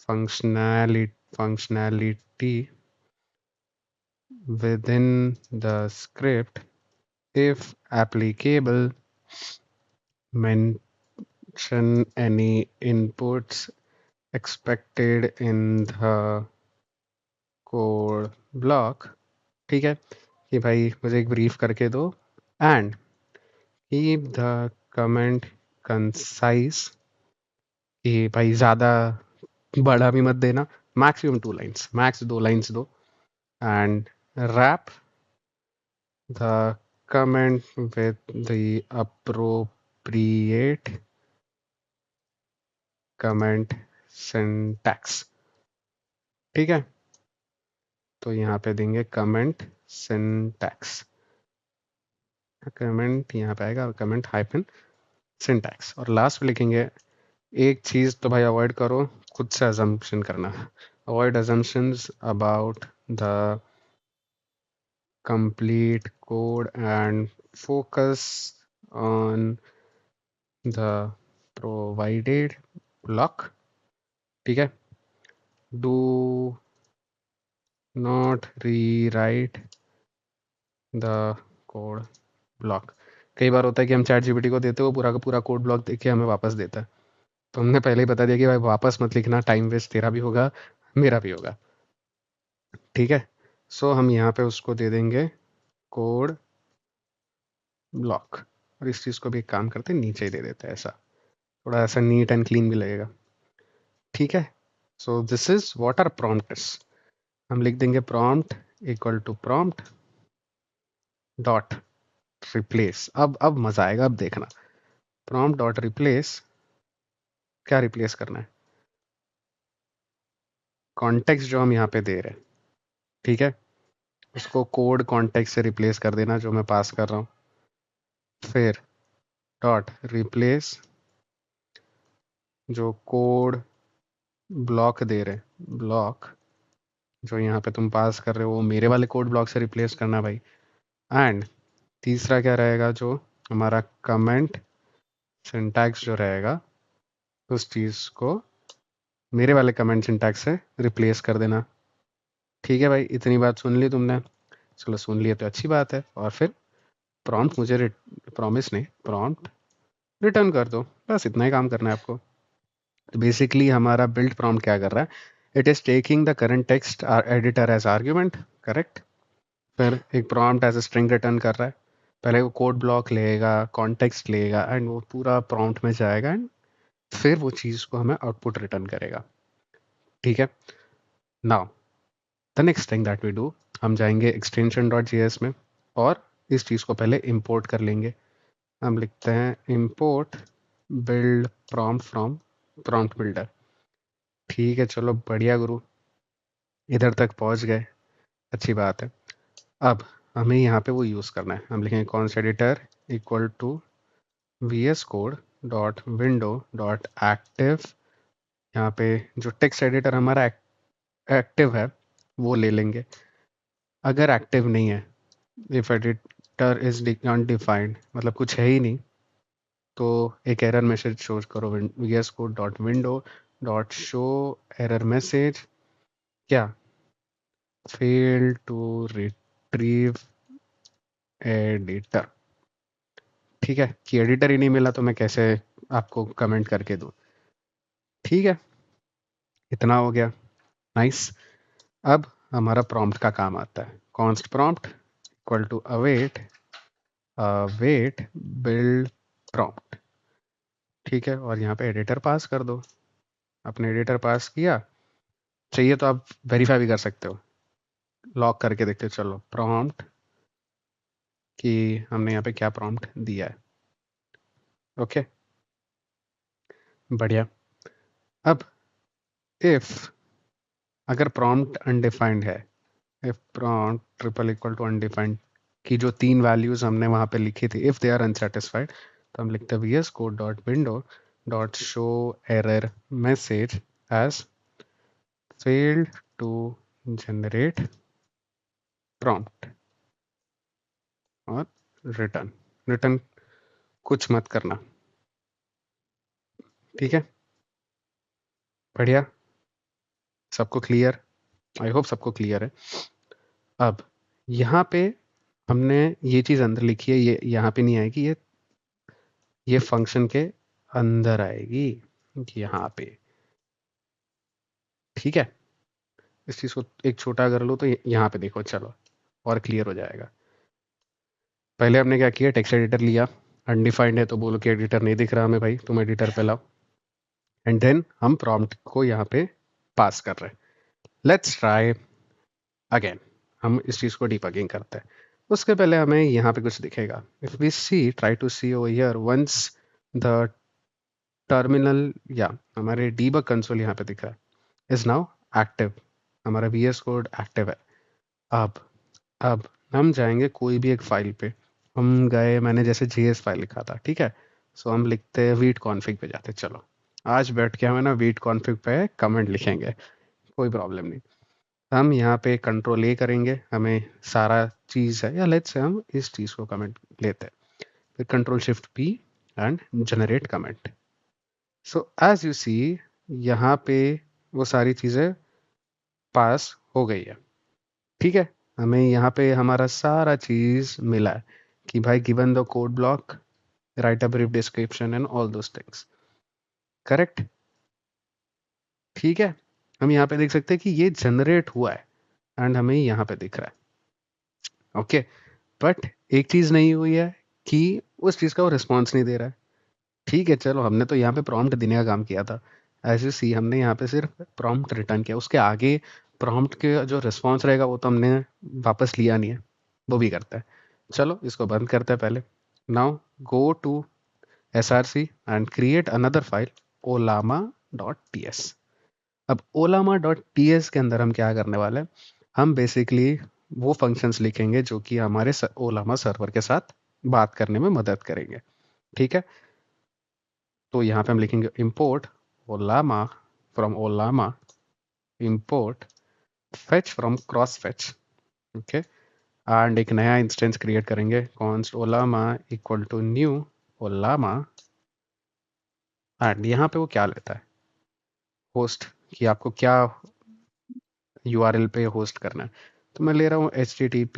functionality within the script. If applicable, mention any inputs expected in the code block. ठीक है, कि भाई मुझे एक ब्रीफ करके दो, and keep the comment concise, कि भाई ज़्यादा बड़ा भी मत देना, मैक्सिमम 2 लाइन्स, मैक्स 2 लाइन्स दो, and wrap the comment with the appropriate comment syntax। ठीक है, तो यहाँ पे देंगे comment syntax, कमेंट यहाँ पे आएगा कमेंट हाइफन सिंटैक्स, और लास्ट में लिखेंगे एक चीज़ तो भाई अवॉइड करो, खुद से अजम्पशन करना, avoid assumptions about the complete code and focus on the provided block, ठीक है। Do not rewrite the code block. कई बार होता है कि हम चैट जीपीटी को देते हो, पूरा का पूरा कोड ब्लॉक देके हमें वापस देता है। तो हमने पहले ही बता दिया कि भाई वापस मत लिखना, टाइम वेस्ट तेरा भी होगा, मेरा भी होगा, ठीक है। सो हम यहाँ पे उसको दे देंगे कोड ब्लॉक, और इस चीज़ को भी एक काम करते हैं, नीचे ही दे देते हैं, ऐसा थोड़ा ऐसा नीट एंड क्लीन भी लगेगा, ठीक है। So this is what are prompts. हम लिख देंगे prompt equal to prompt dot replace. अब मजा आएगा, अब देखना। प्रॉम्प्ट डॉट रिप्लेस, क्या रिप्लेस करना है? कॉन्टेक्स्ट जो हम यहाँ पे दे रहे हैं, ठीक है, उसको कोड कॉन्टेक्स्ट से रिप्लेस कर देना जो मैं पास कर रहा हूँ। फिर डॉट रिप्लेस जो कोड ब्लॉक दे रहे हैं, ब्लॉक जो यहाँ पे तुम पास कर रहे हो वो मेरे वाले कोड ब्लॉक से रिप्लेस करना भाई। एंड तीसरा क्या रहेगा, जो हमारा कमेंट सिंटैक्स जो रहेगा, उस चीज़ को मेरे वाले कमेंट सिंटैक्स से रिप्लेस कर देना, ठीक है भाई। इतनी बात सुन ली तुमने, चलो सुन लिया तो अच्छी बात है। और फिर प्रॉम्प्ट मुझे प्रॉमिस नहीं, प्रॉम्प्ट रिटर्न कर दो, बस इतना ही काम करना है आपको। तो बेसिकली हमारा बिल्ड प्रॉम्प्ट क्या कर रहा है, it is taking the current text editor as argument, correct. फिर एक prompt as a string return कर रहा है, पहले वो कोड ब्लॉक लेगा, कॉन्टेक्स्ट लेगा, एंड वो पूरा प्रॉम्प्ट में जाएगा, एंड फिर वो चीज़ को हमें आउटपुट रिटर्न करेगा, ठीक है। Now the next thing that we do, हम जाएंगे एक्सटेंशन डॉट जी में, और इस चीज़ को पहले इम्पोर्ट कर लेंगे। हम लिखते हैं import build prompt from prompt builder, ठीक है। चलो बढ़िया गुरु, इधर तक पहुंच गए, अच्छी बात है। अब हमें यहाँ पे वो यूज़ करना है, हम लिखेंगे const editor equal to VS code dot window dot active. यहाँ पे जो टेक्स्ट एडिटर हमारा एक्टिव है वो ले लेंगे। अगर एक्टिव नहीं है, इफ एडिटर इज अनडिफाइंड, मतलब कुछ है ही नहीं, तो एक एरर मैसेज शो करो, VS code dot window dot show error message, क्या, फेल टू रिट्रीव एडिटर, ठीक है। कि एडिटर ही नहीं मिला तो मैं कैसे आपको कमेंट करके दूं, ठीक है। इतना हो गया, नाइस। अब हमारा प्रॉम्प्ट का काम आता है, const prompt equal to await await build prompt, ठीक है। और यहाँ पे एडिटर पास कर दो, अपने एडिटर पास किया, चाहिए तो आप वेरीफाई भी कर सकते हो, लॉक करके देखते हो, चलो प्रॉम्प्ट कि हमने यहाँ पे क्या प्रॉम्प्ट दिया है, ओके बढ़िया। अब इफ अगर प्रॉम्प्ट अनडिफाइंड है, if prompt triple equal to undefined की जो 3 वैल्यूज हमने वहाँ पे लिखी थी, इफ दे आर अनसेटिस्फाइड, तो हम लिखते हैं VS code dot window dot show error message as failed to generate prompt, और रिटर्न, रिटर्न कुछ मत करना, ठीक है। बढ़िया, सबको क्लियर, आई होप सबको क्लियर है। अब यहाँ पे हमने ये चीज़ अंदर लिखी है, ये यहाँ पे नहीं आएगी, ये फंक्शन के अंदर आएगी, यहाँ पे, ठीक है। इस चीज़ को एक छोटा कर लो तो यहाँ पे देखो, चलो और क्लियर हो जाएगा। पहले हमने क्या किया, टेक्स्ट एडिटर लिया, अनडिफाइंड है तो बोलो कि एडिटर नहीं दिख रहा हमें भाई, तुम एडिटर पे लाओ, एंड देन हम प्रॉम्प्ट को यहाँ पे पास कर रहे हैं। लेट्स ट्राई अगेन, हम इस चीज़ को डिबगिंग करते हैं। उसके पहले हमें यहाँ पे कुछ दिखेगा, if we see try to see over here once the terminal, या हमारे डीबग कंसोल यहाँ पे दिख रहा है, इज नाउ एक्टिव, हमारा वीएस कोड एक्टिव है। अब अब हम जाएंगे कोई भी एक फाइल पे, हम गए, मैंने जैसे जेएस फाइल लिखा था, ठीक है। सो हम लिखते हैं वीट कॉन्फ़िग पे जाते, चलो आज बैठ के हमें ना वीट कॉन्फ़िग पे कमेंट लिखेंगे, कोई प्रॉब्लम नहीं। हम यहाँ पे कंट्रोल ए करेंगे, हमें सारा चीज़ है, या लेट्स से हम इस चीज़ को कमेंट लेते हैं, फिर control shift P and generate comment. So as you see यहाँ पे वो सारी चीज़ें पास हो गई है। ठीक है, हमें यहाँ पे हमारा सारा चीज़ मिला है कि भाई given the code block, right a brief description and all those things. Correct? ठीक है, हम यहाँ पे देख सकते हैं कि ये जनरेट हुआ है एंड हमें यहाँ पे दिख रहा है। ओके, बट एक चीज़ नहीं हुई है कि उस चीज़ का वो रिस्पॉन्स नहीं दे रहा है। ठीक है, चलो हमने तो यहाँ पे प्रॉम्प्ट देने का काम किया था। एज यू सी हमने यहाँ पे सिर्फ प्रॉम्प्ट रिटर्न किया, उसके आगे प्रॉम्प्ट के जो रिस्पॉन्स रहेगा वो तो हमने वापस लिया नहीं है, वो भी करता है। चलो इसको बंद करते हैं पहले। Now go to src and create another file olama.ts। अब olama.ts के अंदर हम क्या करने वाले हैं, हम बेसिकली वो फंक्शंस लिखेंगे जो कि हमारे ओलामा सर्वर के साथ बात करने में मदद करेंगे। ठीक है, तो यहाँ पे हम लिखेंगे import olama from olama, import fetch from crossfetch। Okay, and एक नया इंस्टेंस क्रिएट करेंगे const olama equal to new olama। And यहाँ पे वो क्या लेता है, होस्ट, कि आपको क्या यूआरएल पे होस्ट करना है। तो मैं ले रहा हूँ http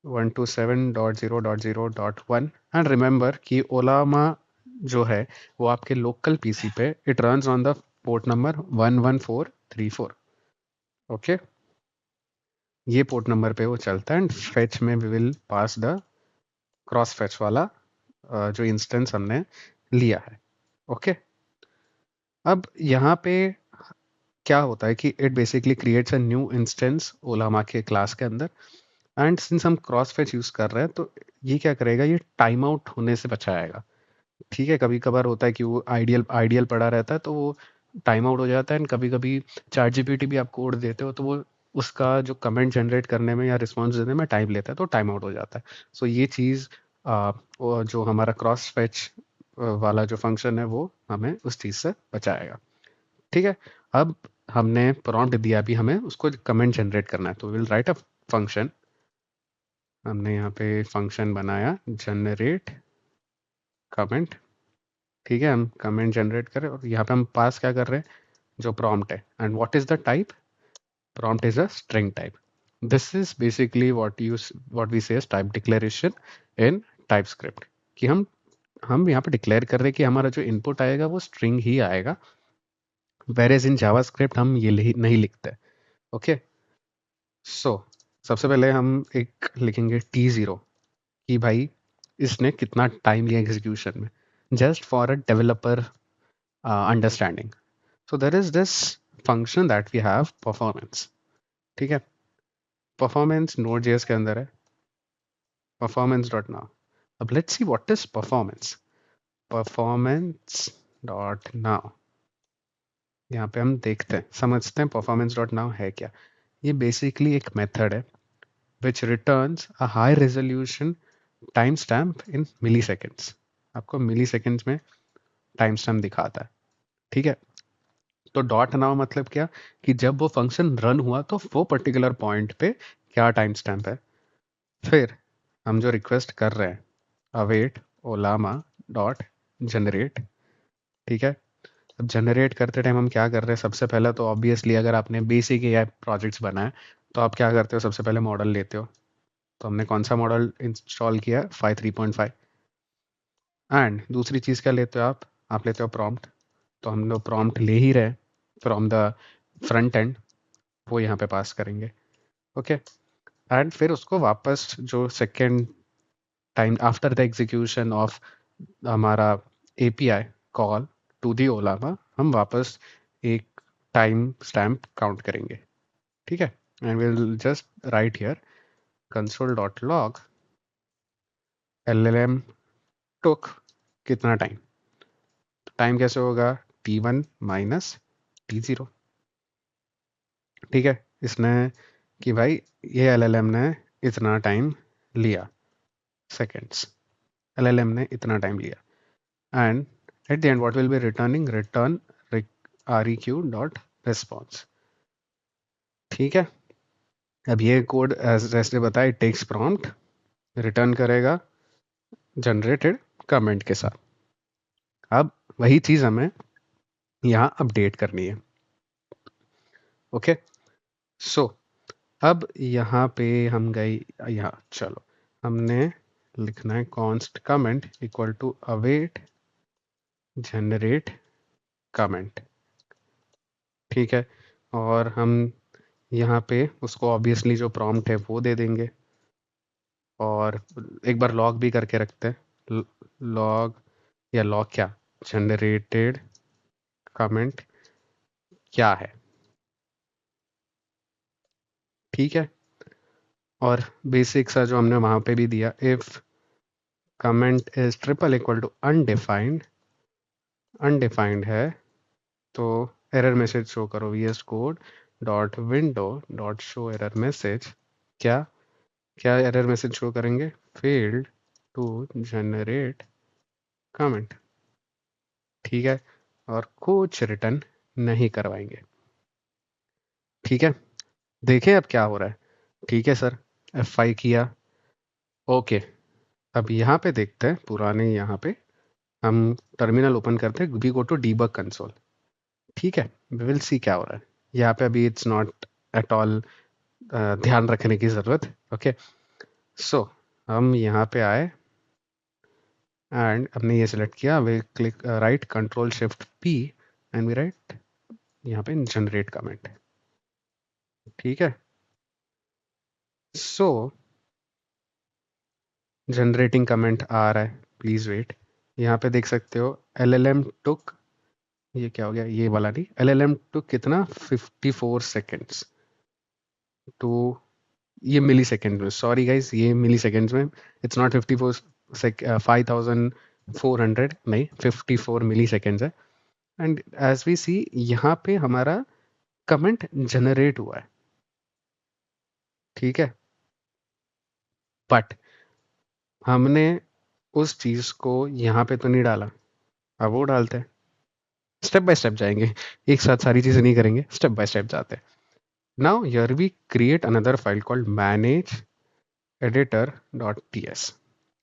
127.0.0.1 एंड रिमेंबर कि ओलामा जो है वो आपके लोकल पीसी पे it runs on the port number 11434। ओके, ये पोर्ट नंबर पे वो चलता है एंड फेच में we will pass the cross fetch वाला जो इंस्टेंस हमने लिया है। ओके, अब यहाँ पे क्या होता है कि it basically creates a new instance Ollama के क्लास के अंदर एंड सिंस हम क्रॉस फेच यूज कर रहे हैं तो ये क्या करेगा, ये टाइम आउट होने से बचाएगा। ठीक है, कभी कभार होता है कि वो आइडियल आइडियल पड़ा रहता है तो वो टाइम आउट हो जाता है एंड कभी कभी चैट जीपीटी भी आप कोड देते हो तो वो उसका जो कमेंट जनरेट करने में या रिस्पॉन्स देने में टाइम लेता है तो टाइम आउट हो जाता है। सो ये चीज़ वो जो हमारा क्रॉस फेच वाला जो फंक्शन है वो हमें उस चीज़ से बचाएगा। ठीक है, अब हमने प्रॉम्प्ट दिया, अभी हमें उसको कमेंट जनरेट करना है तो विल राइट अ फंक्शन। हमने यहाँ पे फंक्शन बनाया जनरेट कमेंट। ठीक है, हम कमेंट जनरेट करें और यहाँ पे हम पास क्या कर रहे हैं, जो प्रॉम्प्ट है and what is the type, prompt is a string type. This is basically what we say type declaration in TypeScript, कि हम यहाँ पे डिक्लेयर कर रहे हैं कि हमारा जो इनपुट आएगा वो स्ट्रिंग ही आएगा, वेरेज इन जावास्क्रिप्ट हम ये नहीं लिखते। ओके, सो सबसे पहले हम एक लिखेंगे T0 कि भाई इसने कितना टाइम लिया एग्जीक्यूशन में, just for a developer understanding. So there is this function that we have performance। ठीक है, performance node.js के अंदर है performance dot now। अब let's see what is performance। performance dot now, यहाँ पे हम देखते हैं समझते हैं performance dot now है क्या। ये basically एक method है which returns a high resolution timestamp in milliseconds। आपको milliseconds में timestamp दिखाता है। ठीक है, तो डॉट नाउ मतलब क्या, कि जब वो फंक्शन रन हुआ तो वो पर्टिकुलर पॉइंट पे क्या टाइम स्टैम्प है। फिर हम जो रिक्वेस्ट कर रहे हैं अवेट ओलामा डॉट जनरेट। ठीक है, अब जनरेट करते टाइम हम क्या कर रहे हैं, सबसे पहले तो ऑब्वियसली अगर आपने बेसिक एआई प्रोजेक्ट्स बनाए तो आप क्या करते हो, सबसे पहले मॉडल लेते हो। तो हमने कौन सा मॉडल इंस्टॉल किया, 5.3.5। एंड दूसरी चीज़ क्या लेते हो आप लेते हो प्रॉम्प्ट। तो हम लोग प्रॉम्प्ट ले ही रहे फ्रॉम द फ्रंट एंड, वो यहाँ पे पास करेंगे। ओके, एंड फिर उसको वापस जो second time after the execution of हमारा एपीआई कॉल टू दी ओलामा, हम वापस एक टाइम स्टैम्प काउंट करेंगे। ठीक है, and will just right here console dot log LLM टुक कितना टाइम। टाइम कैसे होगा, T1 माइनस T0। ठीक है, इसने कि भाई ये LLM ने इतना टाइम लिया, सेकेंड्स, LLM ने इतना टाइम लिया and at the end what will be returning, return req dot response। ठीक है, अब ये कोड जैसे बताया टेक्स्ट प्रॉम्प्ट रिटर्न करेगा जनरेटेड कमेंट के साथ। अब वही चीज़ हमें यहाँ अपडेट करनी है। ओके, सो अब यहाँ पे हम गए, यहाँ चलो हमने लिखना है const comment equal to await generate comment. ठीक है, और हम यहाँ पे उसको ऑब्वियसली जो प्रॉम्प्ट है वो दे देंगे, और एक बार लॉग भी करके रखते हैं। लॉग या लॉग क्या, जनरेटेड कमेंट क्या है। ठीक है, और बेसिक सा जो हमने वहाँ पे भी दिया, if comment is triple equal to undefined, undefined है तो एरर मैसेज शो करो VS code dot window dot show error message. क्या क्या एरर मैसेज शो करेंगे, फेल्ड टू जनरेट कमेंट। ठीक है, और कुछ रिटर्न नहीं करवाएंगे। ठीक है, देखें अब क्या हो रहा है। ठीक है सर, F5 किया, ओके। अब यहाँ पे देखते हैं पुराने, यहाँ पे हम टर्मिनल ओपन करते हैं, we go to debug console. ठीक है, वी विल सी क्या हो रहा है। यहाँ पे अभी इट्स नॉट एट ऑल ध्यान रखने की ज़रूरत। ओके, सो हम यहाँ पे आए एंड हमने ये सिलेक्ट किया, we click right control shift P and we write यहाँ पे जनरेट कमेंट। ठीक है, सो जनरेटिंग कमेंट आ रहा है, प्लीज़ वेट। यहाँ पे देख सकते हो LLM टुक, ये क्या हो गया, ये वाला नहीं, LLM टुक कितना 54 सेकेंड्स टू, ये मिली सेकेंड में, सॉरी गाइज, ये मिली सेकेंड्स में, इट्स नॉट 54 5400 नहीं, 54 मिली सेकेंड्स है। एंड एज वी सी यहाँ पे हमारा कमेंट जनरेट हुआ है। ठीक है, बट हमने उस चीज़ को यहाँ पे तो नहीं डाला, अब वो डालते हैं। स्टेप बाय स्टेप जाएंगे, एक साथ सारी चीज़ें नहीं करेंगे, स्टेप बाय स्टेप जाते हैं। Now here we create another file called manage editor dot ts।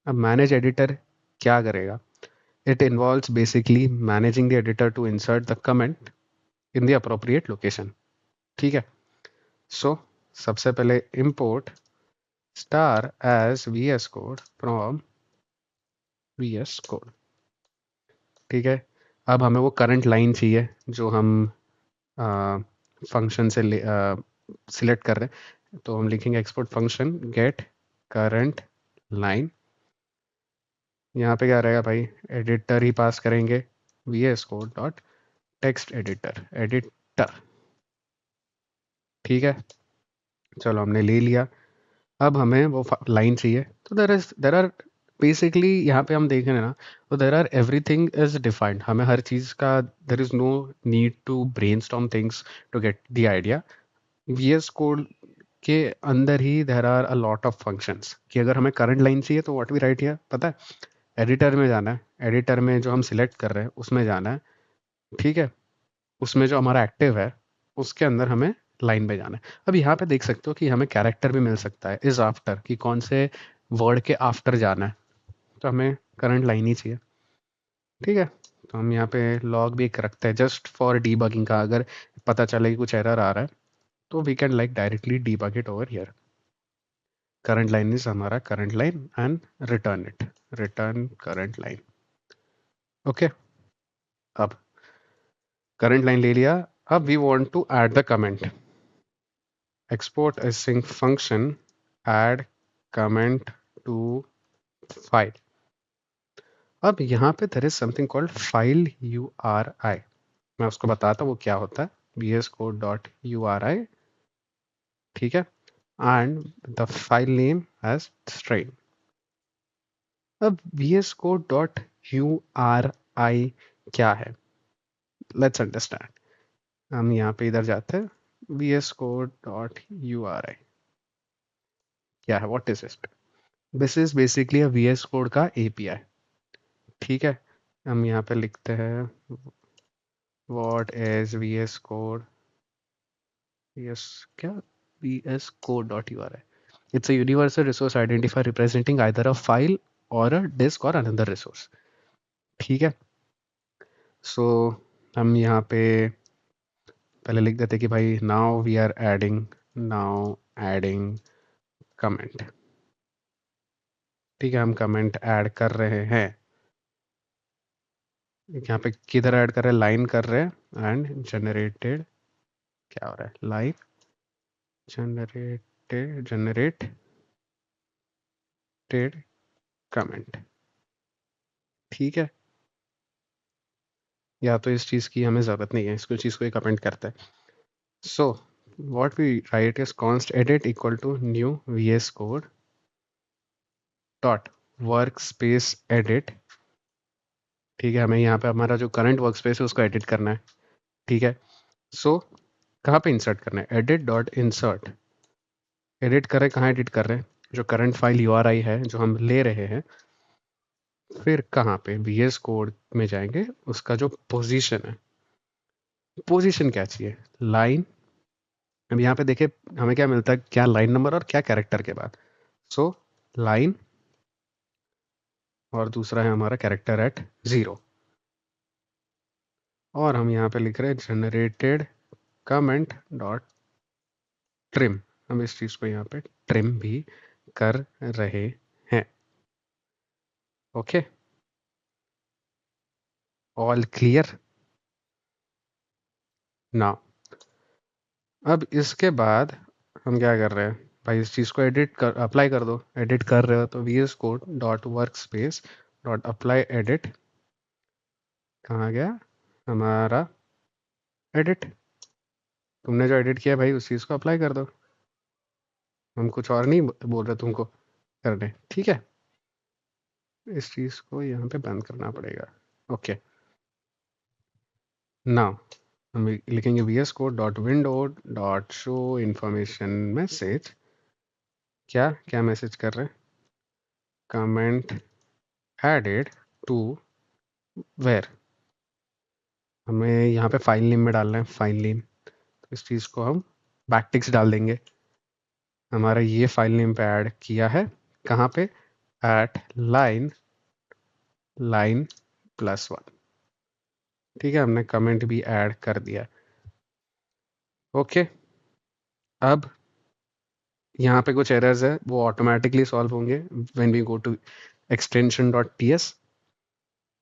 अब मैनेज एडिटर क्या करेगा, it involves basically managing the editor to insert the comment in the appropriate location। ठीक है, so सबसे पहले import star as VS code from VS code। ठीक है, अब हमें वो करंट लाइन चाहिए जो हम फंक्शन से सिलेक्ट कर रहे हैं, तो हम लिखेंगे export function get current line. यहाँ पे क्या रहेगा भाई, एडिटर ही पास करेंगे, VS code dot text editor editor. ठीक है, चलो हमने ले लिया। अब हमें वो लाइन चाहिए, तो देर आर बेसिकली यहाँ पे हम देख रहे हैं ना, तो there are everything is defined. हमें हर चीज़ का, there is no need to brainstorm things to get the idea. VS code के अंदर ही there are a lot of functions, कि अगर हमें करंट लाइन चाहिए तो व्हाट वी राइट हियर, पता है, एडिटर में जाना है, एडिटर में जो हम सिलेक्ट कर रहे हैं उसमें जाना है। ठीक है, उसमें जो हमारा एक्टिव है उसके अंदर हमें लाइन पे जाना है। अब यहाँ पे देख सकते हो कि हमें कैरेक्टर भी मिल सकता है, इज आफ्टर, कि कौन से वर्ड के आफ्टर जाना है, तो हमें करंट लाइन ही चाहिए। ठीक है, तो हम यहाँ पे लॉग भी एक रखते हैं जस्ट फॉर डीबगिंग का, अगर पता चले कि कुछ एरर आ रहा है तो we can like directly debug it over here. Current line is हमारा current line and return it, return current line. Okay, अब करंट लाइन ले लिया, अब we want to add the comment. export async function add comment to file। अब यहाँ पे there is something called file URI, मैं उसको बताता हूँ वो क्या होता है, VS Code dot URI। ठीक है, and the file name as string। अब VS Code dot URI क्या है, let's understand। हम यहाँ पे इधर जाते हैं, VS Code dot URI क्या है, what is it? This is basically a VS Code का API। ठीक है, हम यहाँ पे लिखते हैं what is VS Code, VS क्या, VS Code dot URI। It's a universal resource identifier representing either a file और अ डिस्क और अनदर रिसोर्स। ठीक है, सो हम यहाँ पे पहले लिख देते कि भाई now we are adding, now adding comment. ठीक है, हम कमेंट ऐड कर रहे हैं। यहाँ पे किधर ऐड कर रहे हैं, लाइन कर रहे हैं एंड जनरेटेड, क्या हो रहा है, लाइन जनरेटेड कमेंट। ठीक है, या तो इस चीज़ की हमें ज़रूरत नहीं है, इसको चीज़ को कमेंट करता है। So what we write is const edit equal to new vs code dot workspace edit. ठीक है, हमें यहाँ पे हमारा जो करंट वर्क स्पेस है उसको एडिट करना है। ठीक है, सो कहाँ पे इंसर्ट करना है, एडिट डॉट इंसर्ट। एडिट कर रहे हैं, कहाँ एडिट कर रहे हैं, जो करंट फाइल URI है जो हम ले रहे हैं, फिर कहाँ पे VS कोड में जाएंगे, उसका जो पोजीशन है, पोजीशन क्या चाहिए, लाइन। अब यहाँ पे देखिए हमें क्या मिलता है, क्या लाइन नंबर और क्या कैरेक्टर के बाद। सो लाइन और दूसरा है हमारा कैरेक्टर एट 0। और हम यहाँ पे लिख रहे हैं जनरेटेड कमेंट डॉट ट्रिम। हम इस चीज़ को यहाँ पे ट्रिम भी कर रहे हैं। ओके, ऑल क्लियर ना। अब इसके बाद हम क्या कर रहे हैं, भाई इस चीज़ को एडिट कर, अप्लाई कर दो। एडिट कर रहे हो तो VS code dot work space dot apply edit, कहाँ गया हमारा एडिट। तुमने जो एडिट किया भाई उस चीज़ को अप्लाई कर दो, हम कुछ और नहीं बोल रहे तुमको करने। ठीक है, इस चीज़ को यहाँ पे बंद करना पड़ेगा। ओके, नाउ हम लिखेंगे VS code dot window dot show information message. क्या क्या मैसेज कर रहे हैं, कमेंट एडेड टू वेयर। हमें यहाँ पे फाइल नेम में डालना है, फाइल नेम। तो इस चीज़ को हम बैकटिक्स डाल देंगे, हमारा ये फाइल नेम पे ऐड किया है, कहाँ पे, एट लाइन +1। ठीक है, हमने कमेंट भी ऐड कर दिया। ओके, अब यहाँ पे कुछ एरर्स है वो ऑटोमेटिकली सॉल्व होंगे when we go to extension dot ts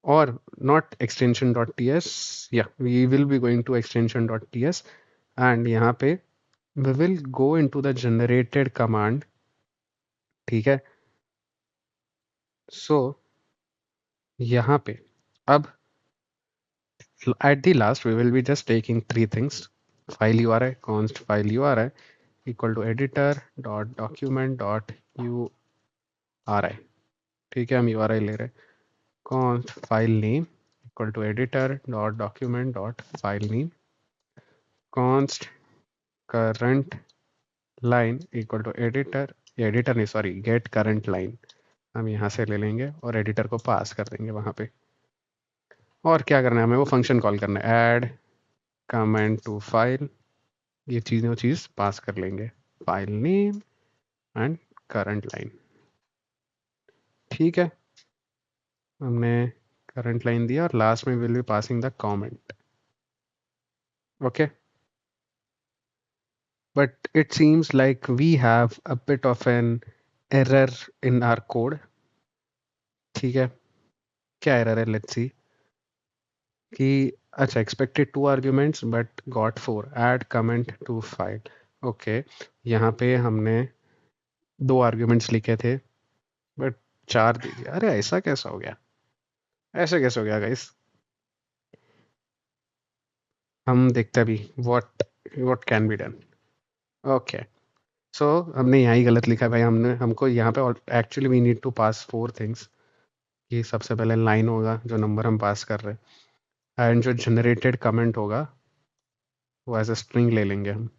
or not extension dot ts, yeah we will be going to extension dot ts and यहाँ पे we will go into the generated command। ठीक है, so यहाँ पे अब at the last we will be just taking three things, file URI const file URI equal to editor dot document dot URI। ठीक है, हम URI ले रहे हैं, const file name equal to editor dot document dot file name, const current line equal to editor नहीं सॉरी गेट करंट लाइन, हम यहाँ से ले लेंगे और एडिटर को पास कर देंगे वहाँ पे। और क्या करना है, हमें वो फंक्शन कॉल करना है, ऐड कमेंट टू फाइल, ये चीज़ पास कर लेंगे, file name and current line. ठीक है, हमने करंट लाइन दिया और लास्ट में will be passing the comment. Okay, but it seems like we have a bit of an error in our code। ठीक है, क्या एरर है, लेट्स सी कि अच्छा expected 2 arguments but got 4, add comment to file. Okay, यहाँ पे हमने 2 आर्ग्यूमेंट्स लिखे थे बट 4 दे दिया, अरे ऐसा कैसा हो गया, ऐसे कैसे हो गया गाइस। हम देखते हैं अभी what can be done. Okay, so हमने यहाँ ही गलत लिखा है भाई, हमने हमको यहाँ पे actually we need to pass 4 things. ये सबसे पहले लाइन होगा जो नंबर हम पास कर रहे हैं, एंड जो जनरेटेड कमेंट होगा वो एज अ स्ट्रिंग ले लेंगे हम।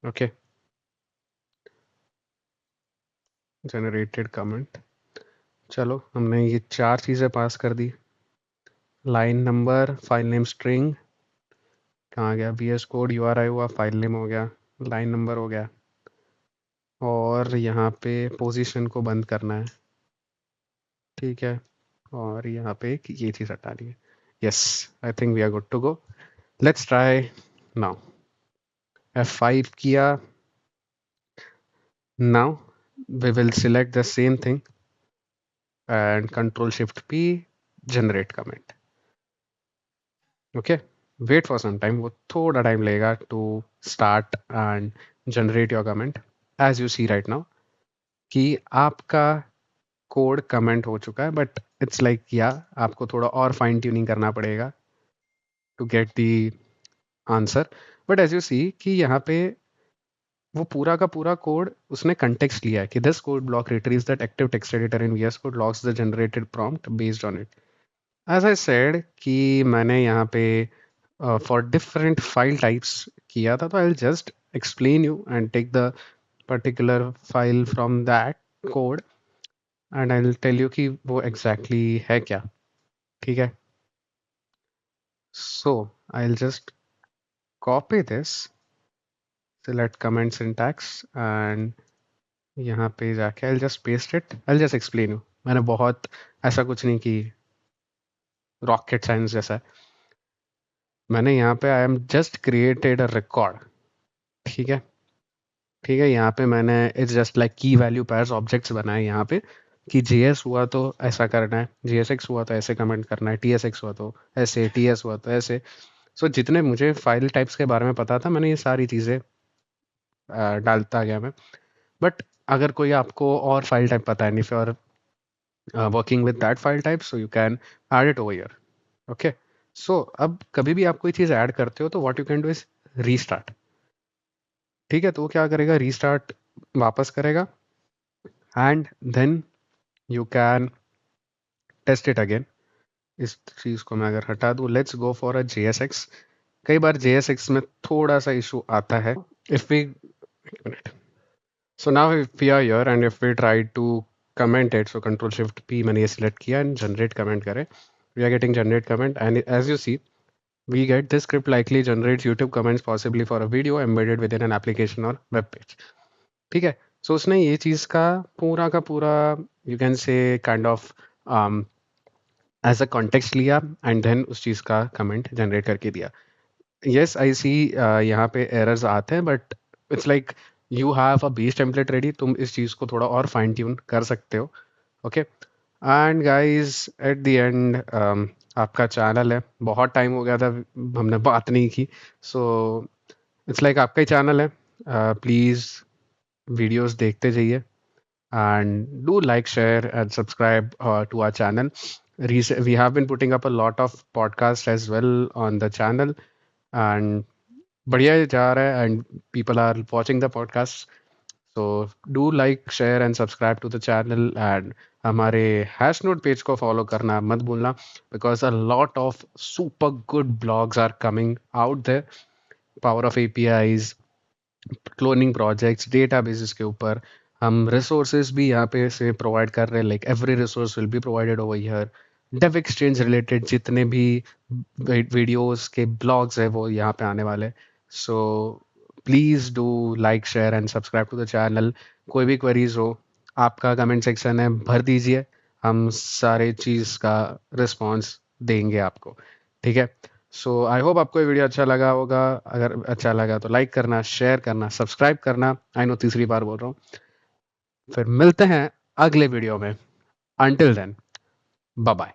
ओके, जनरेटेड कमेंट, चलो हमने ये 4 चीज़ें पास कर दी, line number, file name string, कहाँ गया VS कोड, URI हुआ, फाइल नेम हो गया, लाइन नंबर हो गया, और यहाँ पे पोजीशन को बंद करना है। ठीक है, और यहाँ पे एक ये चीज़ हटानी है। Yes, I think we are good to go. Let's try now. F5 किया। Now we will select the same thing and Control Shift P, generate comment. Okay, wait for some time. वो थोड़ा टाइम लेगा to start and generate your comment. As you see right now कि आपका कोड कमेंट हो चुका है, बट इट्स लाइक या आपको थोड़ा और फाइन ट्यूनिंग करना पड़ेगा to get the answer. But as you see कि यहाँ पे वो पूरा का पूरा कोड उसने कंटेक्स्ट लिया है कि this code block retrieves that active text editor in VS code logs the generated prompt based on it. As I said कि मैंने यहाँ पे फॉर डिफरेंट फाइल टाइप्स किया था, तो I will just explain you and take the particular file from that code and I will tell you कि वो एग्जैक्टली है क्या। ठीक है, so I will just copy this, select comment syntax and यहाँ पे जाके I'll just paste it. I'll just explain you. मैंने बहुत ऐसा कुछ नहीं कि रॉकेट साइंस जैसा है। मैंने यहाँ पे I am just created a record. ठीक है, ठीक है, यहाँ पे मैंने इट्स जस्ट लाइक की वैल्यू पेयर्स ऑब्जेक्ट्स बनाए यहाँ पे कि जेएस हुआ तो ऐसा करना है, जेएसएक्स हुआ तो ऐसे कमेंट करना है, टीएसएक्स हुआ तो ऐसे, टीएस हुआ तो ऐसे। सो जितने मुझे फाइल टाइप्स के बारे में पता था मैंने ये सारी चीज़ें डालता गया मैं। बट अगर कोई आपको और फाइल टाइप पता है, if you are working with that file type, so you can add it over here. Okay, so अब कभी भी आप कोई चीज़ ऐड करते हो तो what you can do is restart. ठीक है, तो वो क्या करेगा, रीस्टार्ट वापस करेगा and then you can test it again. इस चीज़ को मैं अगर हटा दूँ, let's go for a JSX। कई बार JSX में थोड़ा सा इशू आता है। If we so now if we are here and if we try to comment it, so control shift P मैंने ये select किया and generate comment करें, we are getting generate comment and as you see we get this script likely generates YouTube comments possibly for a video embedded within an application or web page. ठीक है, so उसने ये चीज़ का पूरा you can say kind of as a context लिया and then उस चीज़ का comment generate करके दिया। Yes, I see यहाँ पे errors आते हैं but it's like you have a base template ready, तुम इस चीज़ को थोड़ा और fine tune कर सकते हो। Okay, and guys at the end आपका चैनल है, बहुत टाइम हो गया था हमने बात नहीं की, सो इट्स लाइक आपका ही चैनल है। प्लीज़ वीडियोस देखते जाइए and do like, share and subscribe to our channel. We have been putting up a lot of podcasts as well on the channel and बढ़िया जा रहा है and people are watching the podcasts. So do like, share and subscribe to the channel and हमारे हैश नोट पेज को फॉलो करना मत भूलना because a lot of super good blogs are coming out there. Power of APIs, cloning projects, databases के ऊपर हम रिसोर्सेज भी यहाँ पे से प्रोवाइड कर रहे हैं, like every resource will be provided over here. Dev Exchange related जितने भी वीडियोस के ब्लॉग्स है वो यहाँ पे आने वाले। So please do like, share and subscribe to the channel. कोई भी क्वेरीज हो आपका कमेंट सेक्शन है, भर दीजिए, हम सारे चीज़ का रिस्पॉन्स देंगे आपको। ठीक है, सो आई होप आपको ये वीडियो अच्छा लगा होगा। अगर अच्छा लगा तो लाइक करना, शेयर करना, सब्सक्राइब करना। आई नो तीसरी बार बोल रहा हूँ। फिर मिलते हैं अगले वीडियो में। Until then, bye bye.